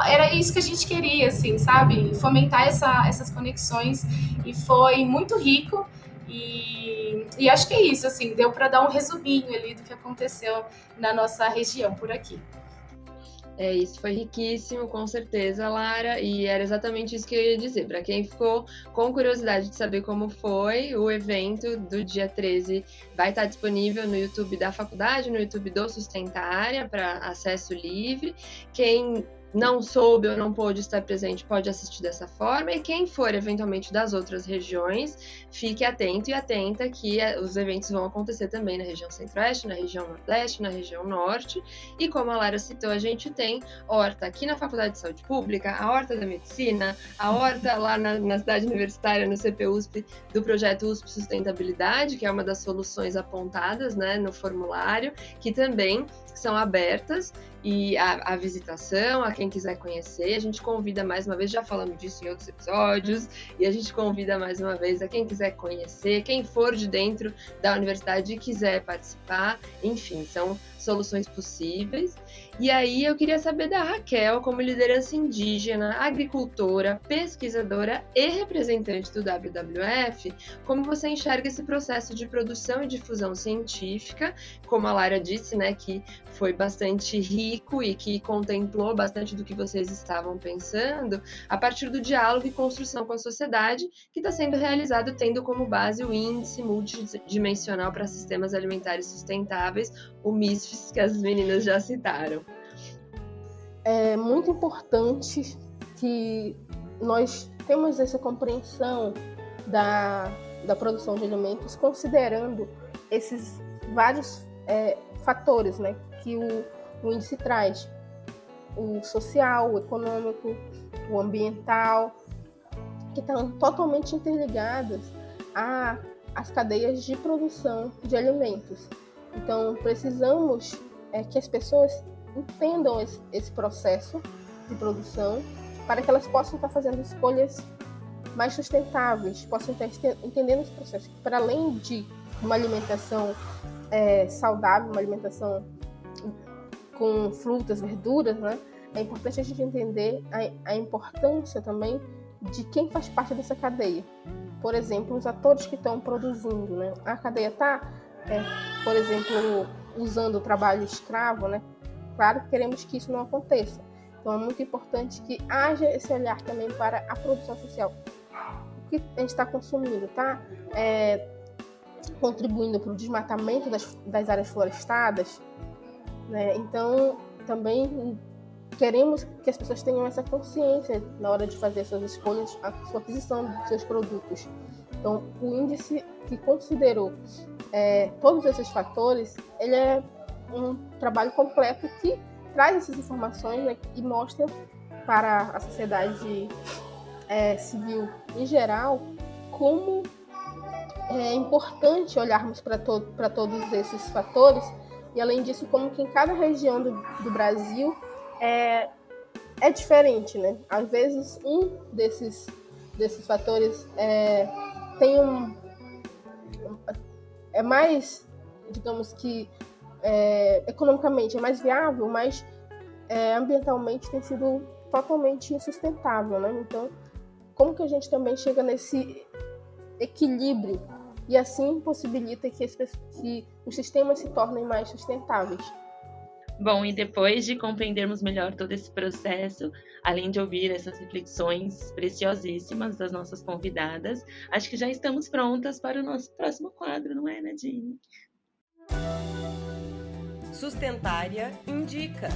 [SPEAKER 6] era isso que a gente queria, assim, sabe? Fomentar essas conexões, e foi muito rico. E acho que é isso, assim, deu para dar um resuminho ali do que aconteceu na nossa região por aqui.
[SPEAKER 4] Isso foi riquíssimo, com certeza, Lara, e era exatamente isso que eu ia dizer. Para quem ficou com curiosidade de saber como foi, o evento do dia 13 vai estar disponível no YouTube da faculdade, no YouTube do Sustentária, para acesso livre. Quem não soube ou não pôde estar presente pode assistir dessa forma, e quem for eventualmente das outras regiões, fique atento e atenta que os eventos vão acontecer também na região centro-oeste, na região nordeste, na região norte, e como a Lara citou, a gente tem horta aqui na Faculdade de Saúde Pública, a horta da medicina, a horta lá na cidade universitária, no CPUSP, do projeto USP Sustentabilidade, que é uma das soluções apontadas, né, no formulário, que também são abertas, e a visitação, a quem quiser conhecer. A gente convida mais uma vez, já falamos disso em outros episódios, e a gente convida mais uma vez a quem quiser conhecer, quem for de dentro da universidade e quiser participar. Enfim, são soluções possíveis. E aí eu queria saber da Raquel, como liderança indígena, agricultora, pesquisadora e representante do WWF, como você enxerga esse processo de produção e difusão científica, como a Lara disse, né, que foi bastante rico e que contemplou bastante do que vocês estavam pensando, a partir do diálogo e construção com a sociedade, que está sendo realizado tendo como base o Índice Multidimensional para Sistemas Alimentares Sustentáveis, o MISFS, que as meninas já citaram.
[SPEAKER 7] É muito importante que nós temos essa compreensão da produção de alimentos, considerando esses vários fatores, né, que o índice traz: o social, o econômico, o ambiental, que estão totalmente interligadas às cadeias de produção de alimentos. Então, precisamos que as pessoas entendam esse processo de produção, para que elas possam estar fazendo escolhas mais sustentáveis, possam estar entendendo esse processo, para além de uma alimentação saudável, uma alimentação com frutas, verduras, né? É importante a gente entender a importância também de quem faz parte dessa cadeia. Por exemplo, os atores que estão produzindo, né? A cadeia está, por exemplo, usando o trabalho escravo, né? Claro que queremos que isso não aconteça. Então é muito importante que haja esse olhar também para a produção social. O que a gente está consumindo, tá? Contribuindo para o desmatamento das áreas florestadas, né? Então também queremos que as pessoas tenham essa consciência na hora de fazer suas escolhas, a sua aquisição dos seus produtos. Então, o índice que considerou todos esses fatores, ele é um trabalho completo que traz essas informações, né, e mostra para a sociedade civil em geral como é importante olharmos para todos esses fatores, e além disso, como que em cada região do Brasil é diferente, né? Às vezes um desses fatores tem é mais, digamos que economicamente é mais viável, mas ambientalmente tem sido totalmente insustentável, né? Então, como que a gente também chega nesse equilíbrio e assim possibilita que os sistemas se tornem mais sustentáveis?
[SPEAKER 3] Bom, e depois de compreendermos melhor todo esse processo, além de ouvir essas reflexões preciosíssimas das nossas convidadas, acho que já estamos prontas para o nosso próximo quadro, não é, Nadine?
[SPEAKER 2] Sustentária Indica.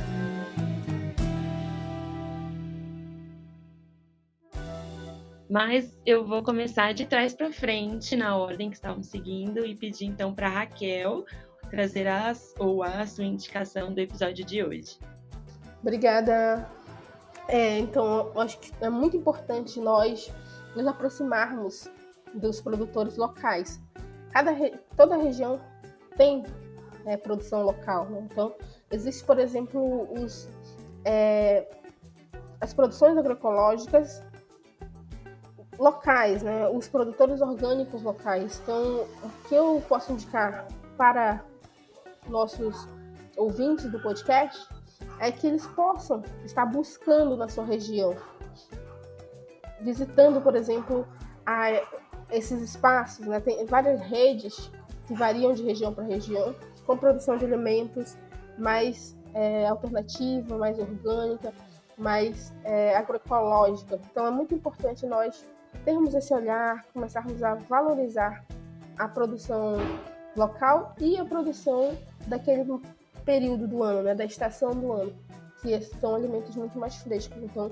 [SPEAKER 3] Mas eu vou começar de trás para frente, na ordem que estavam seguindo, e pedir então para a Raquel trazer a sua indicação do episódio de hoje.
[SPEAKER 7] Obrigada. Então, eu acho que é muito importante nós nos aproximarmos dos produtores locais. Toda região tem produção local, né? Então, existe, por exemplo, as produções agroecológicas locais, né? Os produtores orgânicos locais. Então, o que eu posso indicar para nossos ouvintes do podcast é que eles possam estar buscando na sua região, visitando, por exemplo, esses espaços, né? Tem várias redes que variam de região para região, com produção de alimentos mais alternativa, mais orgânica, mais agroecológica. Então é muito importante nós termos esse olhar, começarmos a valorizar a produção local e a produção daquele período do ano, né, da estação do ano, que são alimentos muito mais frescos. Então,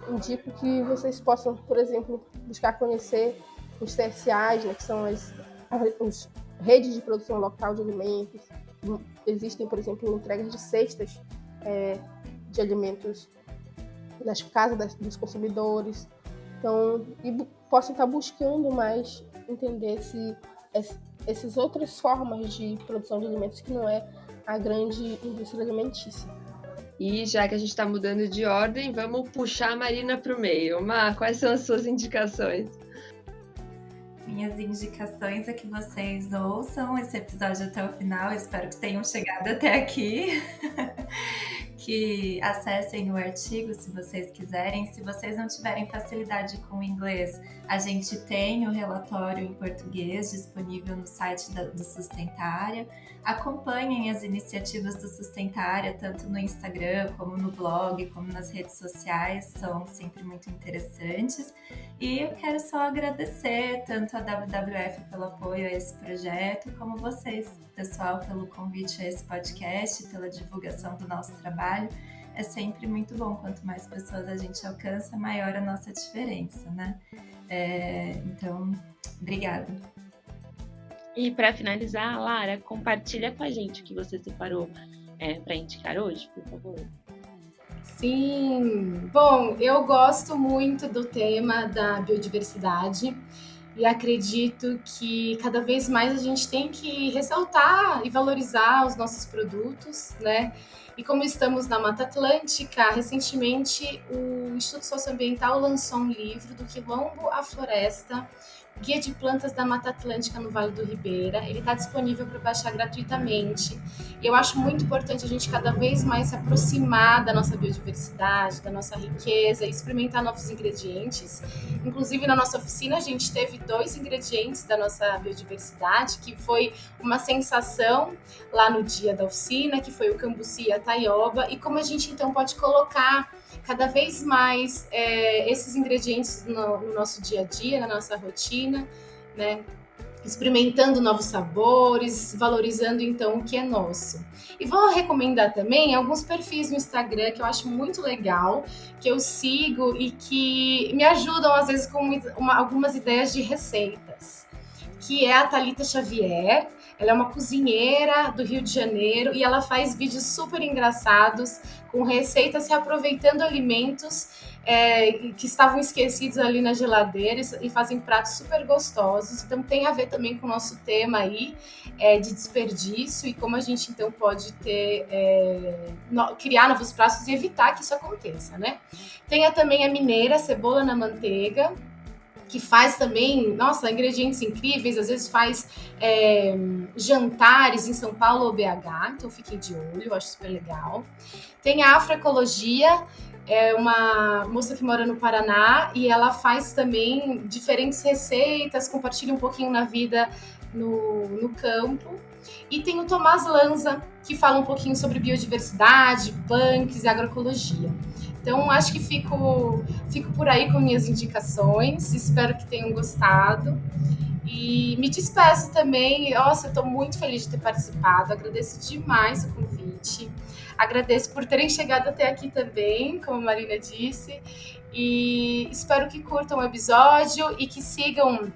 [SPEAKER 7] indico que vocês possam, por exemplo, buscar conhecer os CSAs, né, que são as redes de produção local de alimentos. Existem, por exemplo, entregas de cestas de alimentos nas casas dos consumidores. Então, e possam estar buscando mais entender essas outras formas de produção de alimentos que não é a grande indústria alimentícia.
[SPEAKER 4] E já que a gente está mudando de ordem, vamos puxar a Marina para o meio. Mar, quais são as suas indicações?
[SPEAKER 5] Minhas indicações é que vocês ouçam esse episódio até o final. Espero que tenham chegado até aqui. Que acessem o artigo se vocês quiserem. Se vocês não tiverem facilidade com o inglês, a gente tem o relatório em português disponível no site do Sustentária. Acompanhem as iniciativas do Sustentária, tanto no Instagram, como no blog, como nas redes sociais, são sempre muito interessantes. E eu quero só agradecer tanto a WWF pelo apoio a esse projeto, como vocês, pessoal, pelo convite a esse podcast, pela divulgação do nosso trabalho. É sempre muito bom, quanto mais pessoas a gente alcança, maior a nossa diferença, né? Então, obrigada.
[SPEAKER 3] E para finalizar, Lara, compartilha com a gente o que você separou para indicar hoje, por favor.
[SPEAKER 6] Sim, bom, eu gosto muito do tema da biodiversidade e acredito que cada vez mais a gente tem que ressaltar e valorizar os nossos produtos, né? E como estamos na Mata Atlântica, recentemente o Instituto Socioambiental lançou um livro do Quilombo à Floresta, Guia de Plantas da Mata Atlântica no Vale do Ribeira. Ele está disponível para baixar gratuitamente. E eu acho muito importante a gente cada vez mais se aproximar da nossa biodiversidade, da nossa riqueza e experimentar novos ingredientes. Inclusive, na nossa oficina, a gente teve 2 ingredientes da nossa biodiversidade, que foi uma sensação lá no dia da oficina, que foi o cambuci e a taioba, e como a gente, então, pode colocar cada vez mais esses ingredientes no nosso dia a dia, na nossa rotina, né? Experimentando novos sabores, valorizando então o que é nosso. E vou recomendar também alguns perfis no Instagram que eu acho muito legal, que eu sigo e que me ajudam às vezes com algumas ideias de receitas, que é a Thalita Xavier. Ela é uma cozinheira do Rio de Janeiro e ela faz vídeos super engraçados com receitas reaproveitando alimentos que estavam esquecidos ali na geladeira e fazem pratos super gostosos. Então tem a ver também com o nosso tema aí de desperdício e como a gente então pode criar novos pratos e evitar que isso aconteça, né? Tem também a mineira Cebola na Manteiga, que faz também, nossa, ingredientes incríveis, às vezes faz jantares em São Paulo ou BH, então fiquem de olho, eu acho super legal. Tem a Afroecologia, é uma moça que mora no Paraná e ela faz também diferentes receitas, compartilha um pouquinho na vida no campo. E tem o Tomás Lanza, que fala um pouquinho sobre biodiversidade, punks e agroecologia. Então, acho que fico por aí com minhas indicações. Espero que tenham gostado. E me despeço também. Nossa, eu estou muito feliz de ter participado. Agradeço demais o convite. Agradeço por terem chegado até aqui também, como a Marina disse. E espero que curtam o episódio e que sigam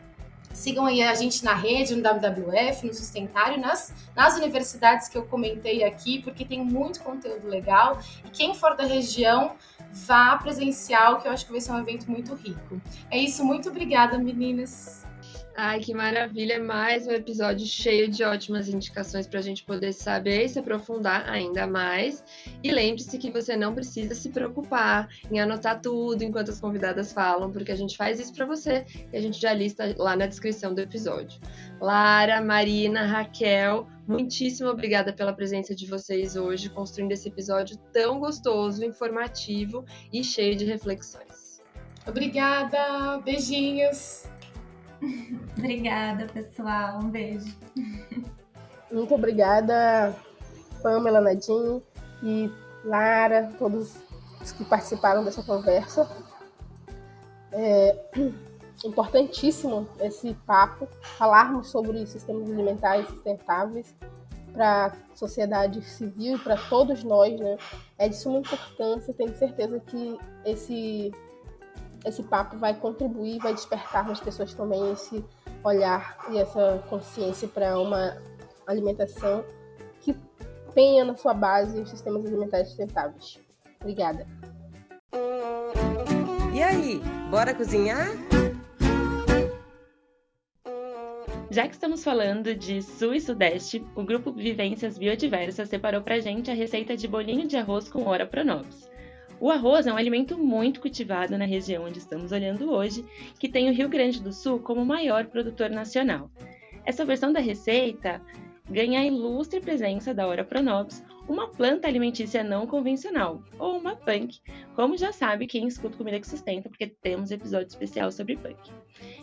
[SPEAKER 6] aí a gente na rede, no WWF, no Sustentário, nas universidades que eu comentei aqui, porque tem muito conteúdo legal. E quem for da região, vá presencial, que eu acho que vai ser um evento muito rico. É isso, muito obrigada, meninas.
[SPEAKER 4] Ai, que maravilha! Mais um episódio cheio de ótimas indicações para a gente poder saber e se aprofundar ainda mais. E lembre-se que você não precisa se preocupar em anotar tudo enquanto as convidadas falam, porque a gente faz isso para você e a gente já lista lá na descrição do episódio. Lara, Marina, Raquel, muitíssimo obrigada pela presença de vocês hoje, construindo esse episódio tão gostoso, informativo e cheio de reflexões.
[SPEAKER 6] Obrigada, beijinhos!
[SPEAKER 5] Obrigada, pessoal. Um beijo.
[SPEAKER 7] Muito obrigada, Pamela, Nadine e Lara, todos os que participaram dessa conversa. É importantíssimo esse papo, falarmos sobre sistemas alimentares sustentáveis para a sociedade civil e para todos nós, né? É de suma importância, tenho certeza que esse papo vai contribuir, vai despertar nas pessoas também esse olhar e essa consciência para uma alimentação que tenha na sua base os sistemas alimentares sustentáveis. Obrigada.
[SPEAKER 2] E aí, bora cozinhar?
[SPEAKER 3] Já que estamos falando de Sul e Sudeste, o grupo Vivências Biodiversas separou pra gente a receita de bolinho de arroz com Ora Pronobis. O arroz é um alimento muito cultivado na região onde estamos olhando hoje, que tem o Rio Grande do Sul como maior produtor nacional. Essa versão da receita ganha a ilustre presença da Ora Pronobis, uma planta alimentícia não convencional, ou uma punk, como já sabe quem escuta Comida que Sustenta, porque temos episódio especial sobre punk.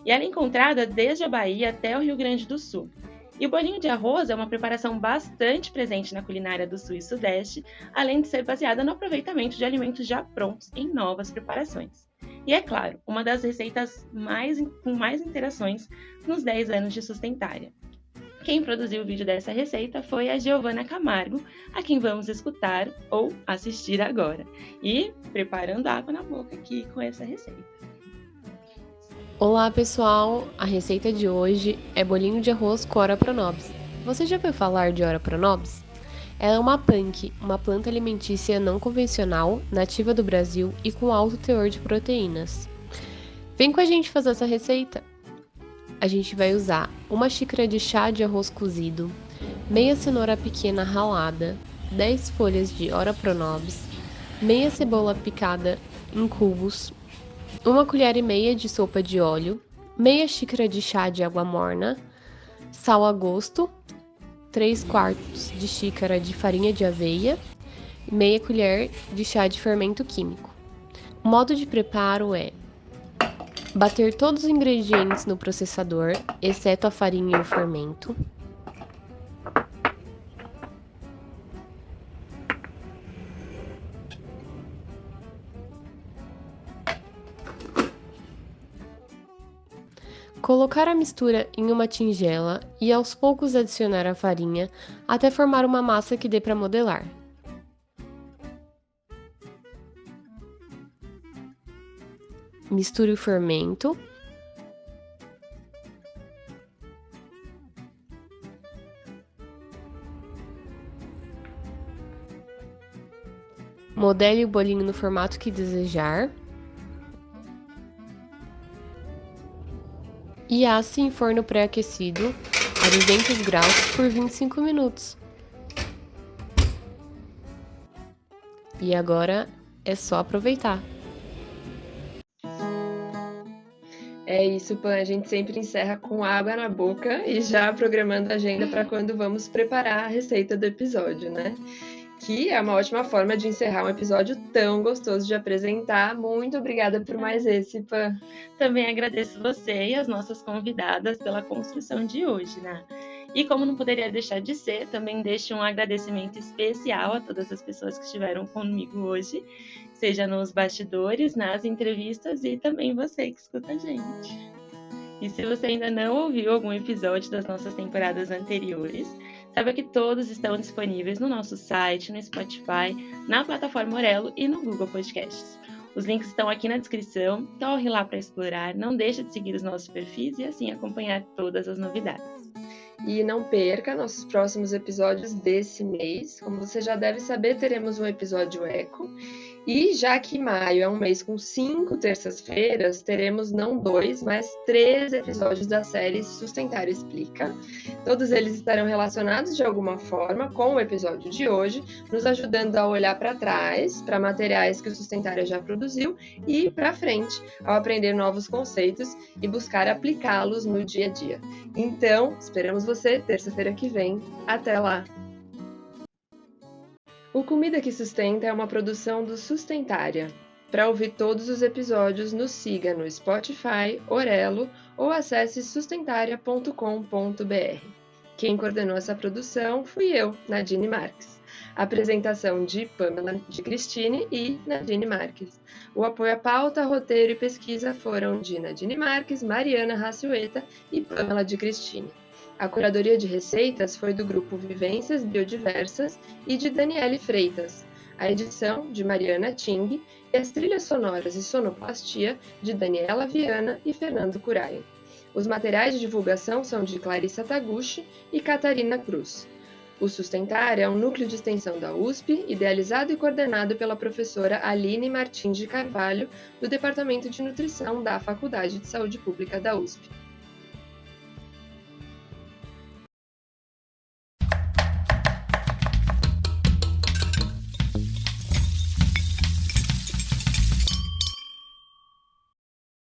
[SPEAKER 3] E ela é encontrada desde a Bahia até o Rio Grande do Sul. E o bolinho de arroz é uma preparação bastante presente na culinária do Sul e Sudeste, além de ser baseada no aproveitamento de alimentos já prontos em novas preparações. E é claro, uma das receitas com mais interações nos 10 anos de Sustentária. Quem produziu o vídeo dessa receita foi a Giovana Camargo, a quem vamos escutar ou assistir agora. E preparando água na boca aqui com essa receita.
[SPEAKER 8] Olá pessoal, a receita de hoje é bolinho de arroz com Ora Pronobis. Você já ouviu falar de Ora Pronobis? Ela é uma punk, uma planta alimentícia não convencional, nativa do Brasil e com alto teor de proteínas. Vem com a gente fazer essa receita! A gente vai usar uma xícara de chá de arroz cozido, meia cenoura pequena ralada, 10 folhas de Ora Pronobis, meia cebola picada em cubos, 1 colher e meia de sopa de óleo, meia xícara de chá de água morna, sal a gosto, 3/4 de xícara de farinha de aveia e meia colher de chá de fermento químico. O modo de preparo é bater todos os ingredientes no processador, exceto a farinha e o fermento. Colocar a mistura em uma tigela e aos poucos adicionar a farinha até formar uma massa que dê para modelar. Misture o fermento. Modele o bolinho no formato que desejar. E asse em forno pré-aquecido a 200 graus por 25 minutos. E agora é só aproveitar.
[SPEAKER 4] É isso, Pan. A gente sempre encerra com água na boca e já programando a agenda para quando vamos preparar a receita do episódio, né? Que é uma ótima forma de encerrar um episódio tão gostoso de apresentar. Muito obrigada por mais esse, Pan.
[SPEAKER 3] Também agradeço você e as nossas convidadas pela construção de hoje, né? E como não poderia deixar de ser, também deixo um agradecimento especial a todas as pessoas que estiveram comigo hoje, seja nos bastidores, nas entrevistas e também você que escuta a gente. E se você ainda não ouviu algum episódio das nossas temporadas anteriores, saiba que todos estão disponíveis no nosso site, no Spotify, na plataforma Orelo e no Google Podcasts. Os links estão aqui na descrição, corre lá para explorar, não deixe de seguir os nossos perfis e assim acompanhar todas as novidades.
[SPEAKER 4] E não perca nossos próximos episódios desse mês. Como você já deve saber, teremos um episódio eco. E já que maio é um mês com 5 terças-feiras, teremos não 2, mas 3 episódios da série Sustentar Explica. Todos eles estarão relacionados de alguma forma com o episódio de hoje, nos ajudando a olhar para trás, para materiais que o Sustentária já produziu, e para frente, ao aprender novos conceitos e buscar aplicá-los no dia a dia. Então, esperamos você terça-feira que vem. Até lá! O Comida que Sustenta é uma produção do Sustentária. Para ouvir todos os episódios, nos siga no Spotify, Orelo ou acesse sustentaria.com.br. Quem coordenou essa produção fui eu, Nadine Marques. Apresentação de Pamela de Cristine e Nadine Marques. O apoio à pauta, roteiro e pesquisa foram de Nadine Marques, Mariana Raciueta e Pamela de Cristine. A curadoria de receitas foi do grupo Vivências Biodiversas e de Daniele Freitas. A edição de Mariana Ting e as trilhas sonoras e sonoplastia de Daniela Viana e Fernando Curaia. Os materiais de divulgação são de Clarissa Taguchi e Catarina Cruz. O Sustentar é um núcleo de extensão da USP, idealizado e coordenado pela professora Aline Martins de Carvalho, do Departamento de Nutrição da Faculdade de Saúde Pública da USP.